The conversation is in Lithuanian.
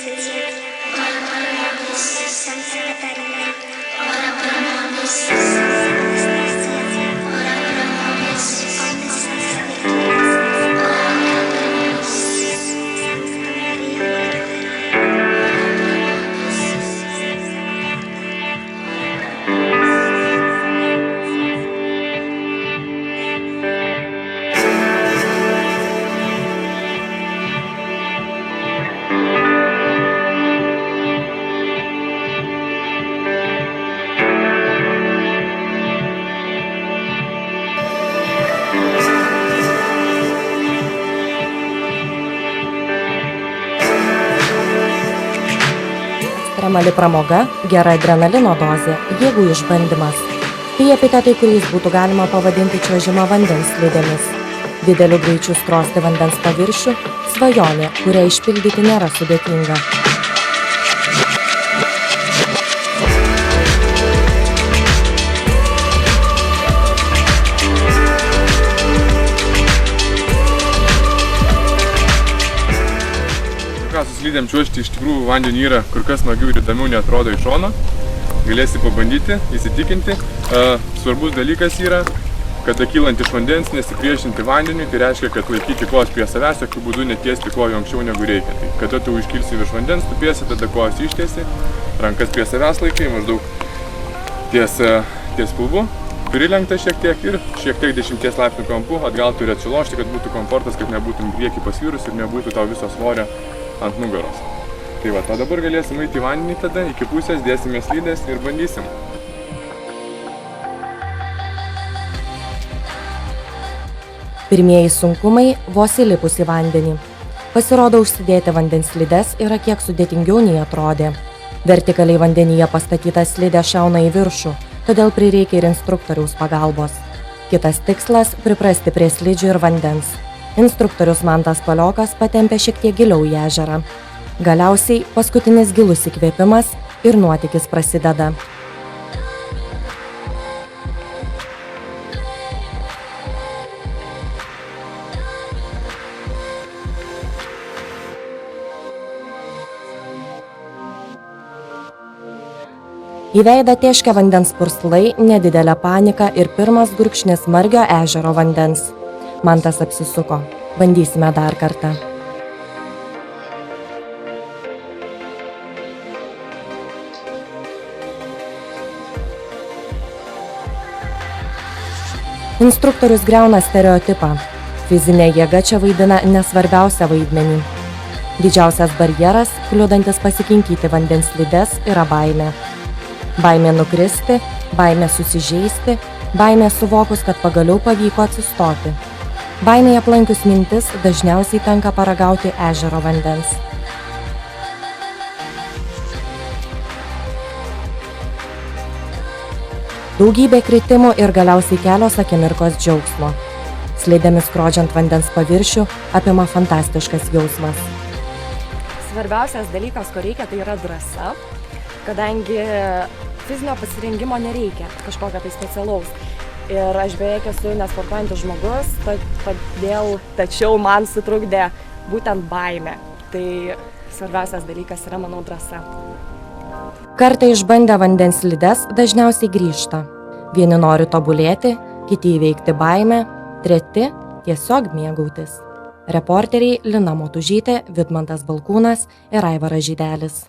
María, ora pro nobis. Santa Catarina, ora pro nobis. Anastasia, ora pro nobis. Omnes Sancta Virtudes, ora pro nobis. Sancta Maria, Ekstremali pramoga, gera adrenalino dozė, jėgų išbandymas. Tai epitetai, kuriais būtų galima pavadinti čiuožimą vandens slidėmis. Dideliu greičiu skrosti vandens paviršių – svajonė, kurią išpildyti nėra sudėtinga. Su slidėm čiuožti iš tikrųjų vandenį yra kur kas smagiau ir įdomiau neatrodo iš šono. Galėsi pabandyti, įsitikinti. Svarbus dalykas yra, kada kylant iš vandens nesipriešinti vandeniui, tai reiškia, kad laikyti kojas prie savęs, jokių būdų netiesti kojų anksčiau negu reikia. Tai kada tu iškilsi virš vandens, tupėsi, tada kojas ištiesi, rankas prie savęs laikai, maždaug ties pilvu, prilenkta šiek tiek ir šiek tiek 10 laipsnių kampu, atgal turi atsilošti, kad būtų komfortas, kad nebūtum priekį pasvirus ir nebūtų tau viso svorio ant nugaros. Tai va, o dabar galėsim eiti į vandenį tada, iki pusės dėsime slidės ir bandysim. Pirmieji sunkumai vos įlipus į vandenį. Pasirodo, užsidėti vandens slides yra kiek sudėtingiau nei atrodė. Vertikaliai vandenyje pastatyta slidė šauna į viršų, todėl prireikia ir instruktoriaus pagalbos. Kitas tikslas – priprasti prie slidžių ir vandens. Instruktorius Mantas Paliokas patempė šiek tiek giliau į ežerą. Galiausiai paskutinis gilus įkvėpimas ir nuotykis prasideda. Į veidą tėškia vandens purslai, nedidelė panika ir pirmas gurkšnis margio ežero vandens. Mantas apsisuko. Bandysime dar kartą. Instruktorius griauna stereotipą. Fizinė jėga čia vaidina nesvarbiausią vaidmenį. Didžiausias barjeras, kliudantis pasikinkyti vandens slides, yra baimė. Baimė nukristi, baimė susižeisti, baimė suvokus, kad pagaliau pavyko atsistoti. Baimėje aplankius mintis dažniausiai tenka paragauti ežero vandens. Daugybė kritimų ir galiausiai kelios akimirkos džiaugsmo. Slidėmis skrodžiant vandens paviršių apima fantastiškas jausmas. Svarbiausias dalykas, ko reikia, tai yra drąsa, kadangi fizinio pasirengimo nereikia, kažkokio tai specialaus. Ir aš beveik esu nesportuojantis žmogus, tačiau man sutrukdė būtent baimė. Tai svarbiausias dalykas yra, manau, drąsa. Kartą išbandę vandens slides dažniausiai grįžta. Vieni nori tobulėti, kiti įveikti baimę, treti tiesiog mėgautis. Reporteriai Lina Motužytė, Vidmantas Balkūnas ir Aivaras Žydelis.